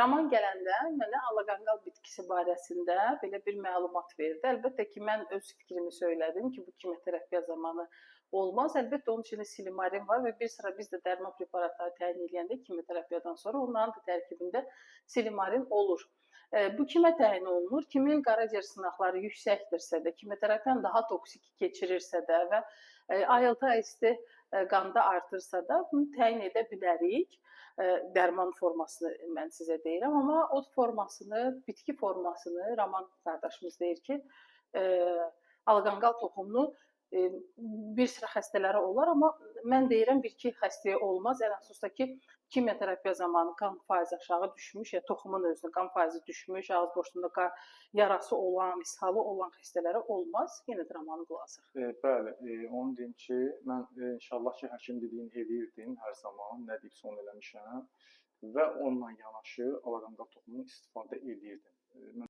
Roman gələndə mənə alaqanqal bitkisi barəsində belə bir məlumat verdi. Əlbəttə ki, mən öz fikrimi söylədim ki, bu kimyoterapiya zamanı olmaz. Əlbəttə onun içində silimarin var və bir sıra biz də dərman preparatları təyin edəndə kimyoterapiyadan sonra onların da tərkibində silimarin olur. Bu kimə təyin olunur? Kimin qaraciyər sınaqları yüksəkdirsə də, kimyoterapiyanı daha toksik keçirirsə də və ALT-AST qanda artırsa da bunu təyin edə bilərik. Dərman formasını mən sizə deyirəm, amma ot formasını, bitki formasını Roman qardaşımız deyir ki, alqanqal toxumunu bir sıra xəstələrə olar, amma mən deyirəm bir-iki xəstəyə olmaz. Ən əsasda ki, kimyoterapiya zamanı qan faizi aşağı düşmüş, ya toxumun özünün qan faizi düşmüş, ağız boşluğunda yarası olan, ishalı olan xəstələrə olmaz. Yenə də Romanı qulaq asaq. Bəli, onu deyim ki, mən inşallah ki, həkim dediyini eləyirdim hər zaman, nə deyibsə onu eləmişəm və onunla yanaşı alaqanqal toxumundan istifadə eləyirdim.